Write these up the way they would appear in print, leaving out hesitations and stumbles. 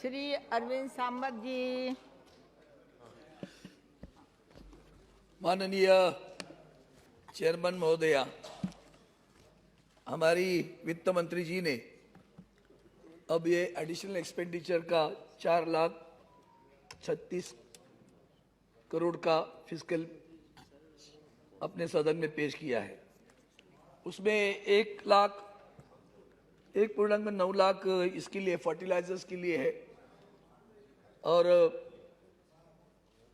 श्री अरविंद सामंत जी। माननीय चेयरमैन महोदया, हमारी वित्त मंत्री जी ने अब ये एडिशनल एक्सपेंडिचर का 4,36 करोड़ का फिस्कल अपने सदन में पेश किया है। उसमें 1,9 लाख इसके लिए फर्टिलाइजर्स के लिए है और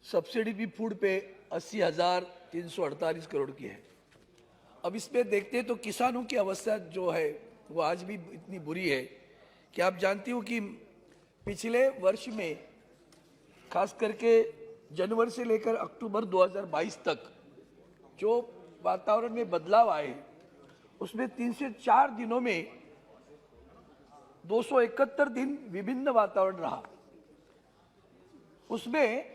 सब्सिडी भी फूड पे 80,348 करोड़ की है। अब इसमें देखते हैं तो किसानों की अवस्था जो है वो आज भी इतनी बुरी है कि आप जानती हो कि पिछले वर्ष में खास करके जनवरी से लेकर अक्टूबर 2022 तक जो वातावरण में बदलाव आए उसमें 3 से 4 दिनों में 271 दिन विभिन्न वातावरण रहा। उसमें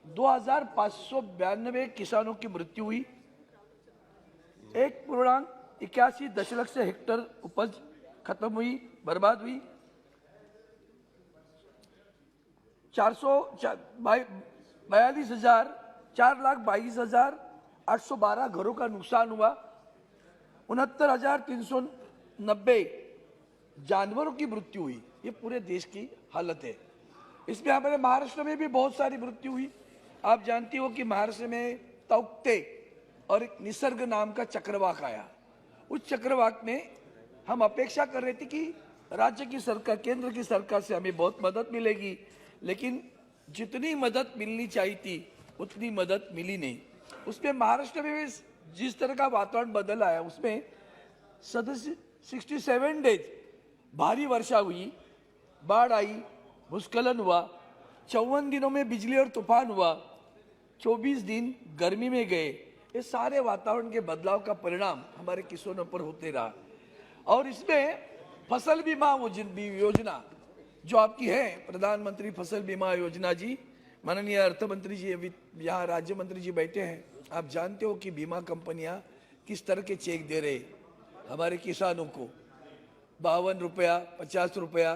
2,592 किसानों की मृत्यु हुई, 1.81 दशलक्ष हेक्टेयर उपज खत्म हुई, बर्बाद हुई, 4,22,812 घरों का नुकसान हुआ, 69,390 जानवरों की मृत्यु हुई। ये पूरे देश की हालत है। इसमें हमारे महाराष्ट्र में भी बहुत सारी मृत्यु हुई। आप जानती हो कि महाराष्ट्र में तौक्ते और एक निसर्ग नाम का चक्रवाक आया। उस चक्रवाक में हम अपेक्षा कर रहे थे कि राज्य की सरकार, केंद्र की सरकार से हमें बहुत मदद मिलेगी, लेकिन जितनी मदद मिलनी चाहिए थी उतनी मदद मिली नहीं। उसमें महाराष्ट्र में भी जिस तरह का वातावरण बदल आया, उसमें 67 डेज भारी वर्षा हुई, बाढ़ आई, भूस्खलन हुआ, 54 दिनों में बिजली और तूफान हुआ, 24 दिन गर्मी में गए। ये सारे वातावरण के बदलाव का परिणाम हमारे किसानों पर होते रहा। और इसमें फसल बीमा योजना जो आपकी है, प्रधानमंत्री फसल बीमा योजना जी, माननीय अर्थ मंत्री जी यहाँ राज्य मंत्री जी बैठे हैं, आप जानते हो कि बीमा कंपनियां किस तरह के चेक दे रहे हमारे किसानों को, 52 रुपया, 50 रुपया।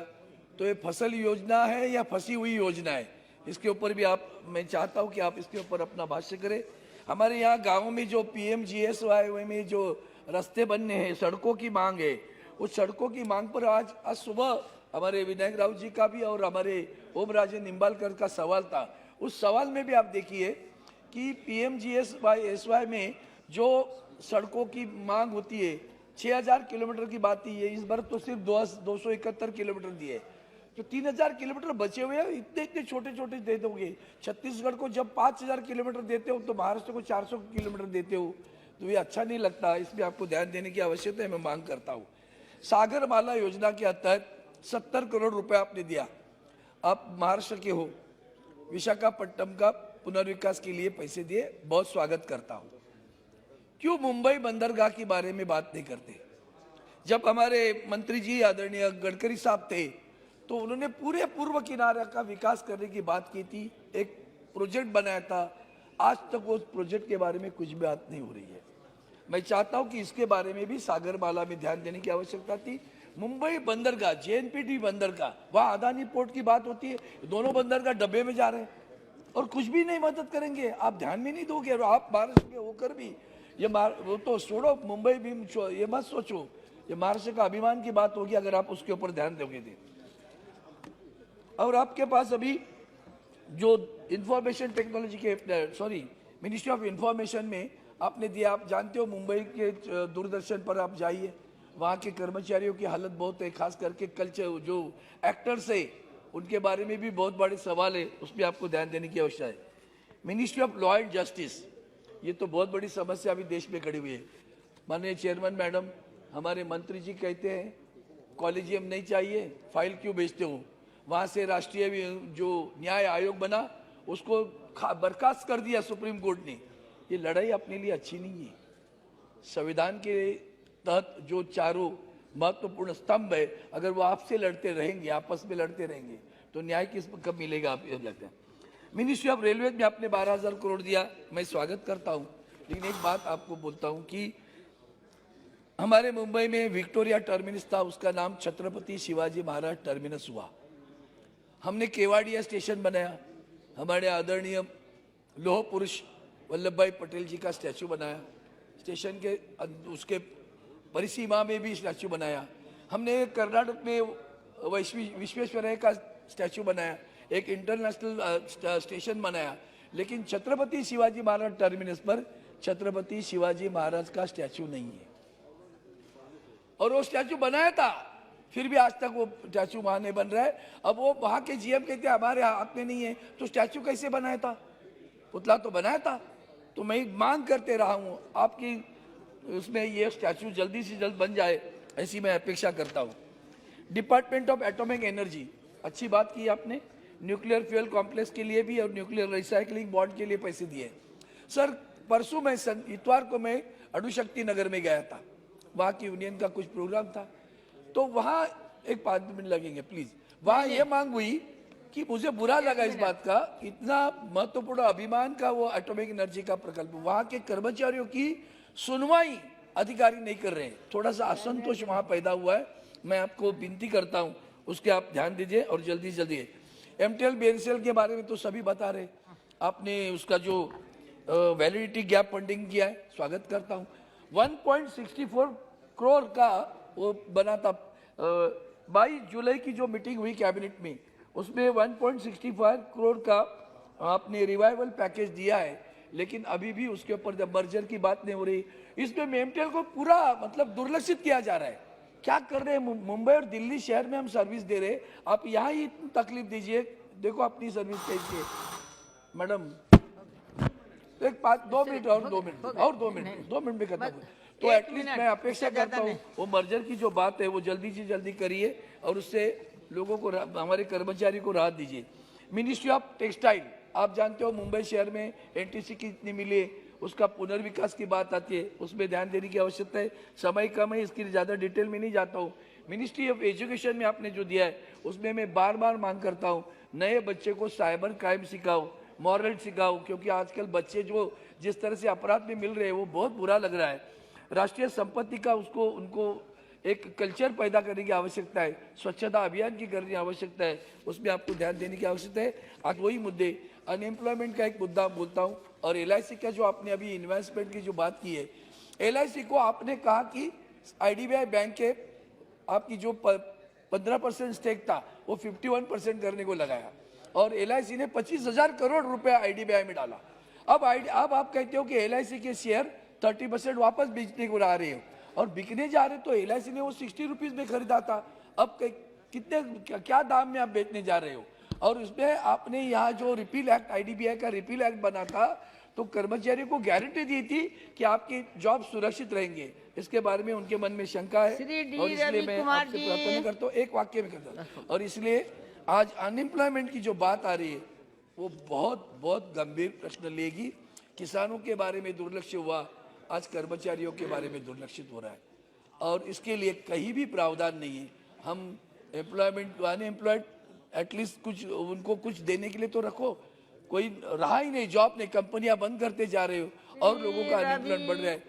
तो ये फसल योजना है या फंसी हुई योजना है, इसके ऊपर भी मैं चाहता हूँ कि आप इसके ऊपर अपना भाष्य करें। हमारे यहाँ गाँव में जो PMGSY में जो रास्ते बनने हैं, सड़कों की मांग है, उस सड़कों की मांग पर आज सुबह हमारे विनायक राउत जी का भी और हमारे ओम राजे निम्बालकर का सवाल था। उस सवाल में भी आप देखिए कि PMGSY में जो सड़कों की मांग होती है 6,000 किलोमीटर की बात ही है, इस बार तो सिर्फ 271 किलोमीटर दिए, तो 3,000 किलोमीटर बचे हुए हैं। इतने छोटे छोटे दे दोगे। छत्तीसगढ़ को जब 5,000 किलोमीटर देते हो तो महाराष्ट्र को 400 किलोमीटर देते हो, तो ये अच्छा नहीं लगता। इसमें आपको ध्यान देने की आवश्यकता है, मैं मांग करता हूँ। सागरमाला योजना के तहत 70 करोड़ रुपए आपने दिया। आप महाराष्ट्र के हो, विशाखापट्टनम का पुनर्विकास के लिए पैसे दिए, बहुत स्वागत करता हूँ। क्यों मुंबई बंदरगाह के बारे में बात नहीं करते? जब हमारे मंत्री जी आदरणीय गडकरी साहब थे तो उन्होंने पूरे पूर्व किनारे का विकास करने की बात की थी, एक प्रोजेक्ट बनाया था। आज तक उस प्रोजेक्ट के बारे में कुछ भी बात नहीं हो रही है। मैं चाहता हूं कि इसके बारे में भी सागरमाला में ध्यान देने की आवश्यकता थी। मुंबई बंदरगाह, JNPT बंदरगाह, वहां अदानी पोर्ट की बात होती है, दोनों बंदरगाह डब्बे में जा रहे हैं और कुछ भी नहीं मदद करेंगे। आप ध्यान में नहीं दोगे और आप महाराष्ट्र के होकर भी वो तो छोड़ो, मुंबई भी ये मत सोचो, ये महाराष्ट्र का अभिमान की बात होगी अगर आप उसके ऊपर ध्यान दोगे। और आपके पास अभी जो इंफॉर्मेशन टेक्नोलॉजी के मिनिस्ट्री ऑफ इंफॉर्मेशन में आपने दिया, आप जानते हो मुंबई के दूरदर्शन पर आप जाइए, वहाँ के कर्मचारियों की हालत बहुत है, खास करके कल्चर जो एक्टर्स है उनके बारे में भी बहुत बड़े सवाल है, उस पर आपको ध्यान देने की आवश्यकता है। Ministry of law and justice, ये तो बहुत बड़ी समस्या अभी देश में खड़ी हुई है। माननीय चेयरमैन मैडम, हमारे मंत्री जी कहते हैं कॉलेजियम नहीं चाहिए, फाइल क्यों भेजते हो? वहाँ से राष्ट्रीय जो न्याय आयोग बना उसको बर्खास्त कर दिया सुप्रीम कोर्ट ने। ये लड़ाई अपने लिए अच्छी नहीं है। संविधान के तहत जो चारों महत्वपूर्ण स्तंभ है, अगर वो आपसे लड़ते रहेंगे, आपस में लड़ते रहेंगे, तो न्याय किस कब मिलेगा? आप ये लगता है। मिनिस्ट्री ऑफ रेलवे में आपने 12,000 करोड़ दिया, मैं स्वागत करता हूँ, लेकिन एक बात आपको बोलता हूँ कि हमारे मुंबई में विक्टोरिया टर्मिनस था, उसका नाम छत्रपति शिवाजी महाराज टर्मिनस हुआ। हमने केवाड़िया स्टेशन बनाया, हमारे आदरणीय लौह पुरुष वल्लभ भाई पटेल जी का स्टैचू बनाया, स्टेशन के उसके परिसीमा में भी स्टैचू बनाया। हमने कर्नाटक में विश्वेश्वरैया का स्टैचू बनाया, एक इंटरनेशनल स्टेशन बनाया, लेकिन छत्रपति शिवाजी महाराज टर्मिनस पर छत्रपति शिवाजी महाराज का स्टैचू नहीं है। और वो स्टैचू बनाया था, फिर भी आज तक वो स्टैचू वहां नहीं बन रहा है। अब वो वहां के जीएम कहते हैं हमारे हाथ में नहीं है, तो स्टैचू कैसे बनाया था? पुतला तो बनाया था। तो मैं मांग करते रहा हूं आपकी उसमें ये स्टैचू जल्दी से जल्द बन जाए, ऐसी मैं अपेक्षा करता हूं। डिपार्टमेंट ऑफ एटॉमिक एनर्जी, अच्छी बात की आपने, न्यूक्लियर फ्यूल कॉम्प्लेक्स के लिए भी और न्यूक्लियर रिसाइकलिंग बॉन्ड के लिए पैसे दिए। सर परसों मैं इतवार को मैं अणुशक्ति नगर में गया था, वहाँ की यूनियन का कुछ प्रोग्राम था, तो वहाँ एक 5 मिनट लगेंगे प्लीज। वहाँ ये मांग हुई कि मुझे बुरा लगा इस बात का, इतना महत्वपूर्ण अभिमान का वो एटॉमिक एनर्जी का प्रकल्प, वहाँ के कर्मचारियों की सुनवाई अधिकारी नहीं कर रहे हैं, थोड़ा सा असंतोष वहाँ पैदा हुआ है। मैं आपको विनती करता हूँ उसके आप ध्यान दीजिए और जल्दी से जल्दी। एमटीएल बीएनसीएल के बारे में तो सभी बता रहे, आपने उसका जो वैलिडिटी गैप फंडिंग किया है, स्वागत करता हूँ। 1.64 करोड़ का वो बना था, 22 जुलाई की जो मीटिंग हुई कैबिनेट में, उसमें 1.65 करोड़ का आपने रिवाइवल पैकेज दिया है, लेकिन अभी भी उसके ऊपर जब मर्जर की बात नहीं हो रही, इसमें मेमटेल को पूरा मतलब दुर्लक्षित किया जा रहा है। क्या कर रहे हैं? मुंबई और दिल्ली शहर में हम सर्विस दे रहे हैं, आप यहाँ ही इतनी तकलीफ दीजिए। देखो अपनी सर्विस कैसी है मैडम। एक 2 मिनट और 2 मिनट और 2 मिनट में खत्म हो, तो एटलीस्ट मैं अपेक्षा करता हूँ वो मर्जर की जो बात है वो जल्दी से जल्दी करिए और उससे लोगों को, हमारे कर्मचारी को राहत दीजिए। मिनिस्ट्री ऑफ टेक्सटाइल, आप जानते हो मुंबई शहर में एनटीसी कितनी मिली, उसका पुनर्विकास की बात आती है, उसमें ध्यान देने की आवश्यकता है। समय कम है, इसकी ज़्यादा डिटेल में नहीं जाता हूँ। मिनिस्ट्री ऑफ एजुकेशन में आपने जो दिया है उसमें मैं बार बार मांग करता हूँ, नए बच्चे को साइबर क्राइम सिखाओ, मॉरल सिखाओ, क्योंकि आजकल बच्चे जो जिस तरह से अपराध में मिल रहे हैं वो बहुत बुरा लग रहा है। राष्ट्रीय संपत्ति का उनको एक कल्चर पैदा करने की आवश्यकता है, स्वच्छता अभियान की करने की आवश्यकता है, उसमें आपको ध्यान देने की आवश्यकता है। आज वही मुद्दे, अनएम्प्लॉयमेंट का एक मुद्दा बोलता हूँ, और एलआईसी का जो आपने अभी इन्वेस्टमेंट की जो बात की है, एलआईसी को आपने कहा कि आईडीबीआई बैंक के आपकी जो 15% स्टेक था वो 51% करने को लगाया, और एलआईसी ने 25,000 करोड़ रुपया आईडीबीआई में डाला। अब आप कहते हो कि एलआईसी के शेयर 30% वापस बेचने को आ रहे हो, और बिकने जा रहे, तो एलआईसी ने वो 60 रुपीज में खरीदा था, अब कितने क्या दाम में आप बेचने जा रहे हो? और उसमें आपने यहाँ जो रिपील एक्ट, आईडीबीआई का रिपील एक्ट बना था, तो कर्मचारियों को गारंटी दी थी कि आपकी जॉब सुरक्षित रहेंगे। इसके बारे में उनके मन में शंका है, और इसलिए मैं आपसे प्रार्थना करता हूँ, एक वाक्य में करता हूँ, और इसलिए आज अनएम्प्लॉयमेंट की जो बात आ रही है वो बहुत बहुत गंभीर प्रश्न लेगी। किसानों के बारे में दुर्लक्ष्य हुआ, आज कर्मचारियों के बारे में दुर्लक्षित हो रहा है, और इसके लिए कहीं भी प्रावधान नहीं है। हम एम्प्लॉयमेंट, अनएम्प्लॉयड एटलीस्ट कुछ उनको कुछ देने के लिए तो रखो, कोई रहा ही नहीं, जॉब नहीं, कंपनियां बंद करते जा रहे हो और लोगों का अनएम्प्लॉयमेंट बढ़ रहा है।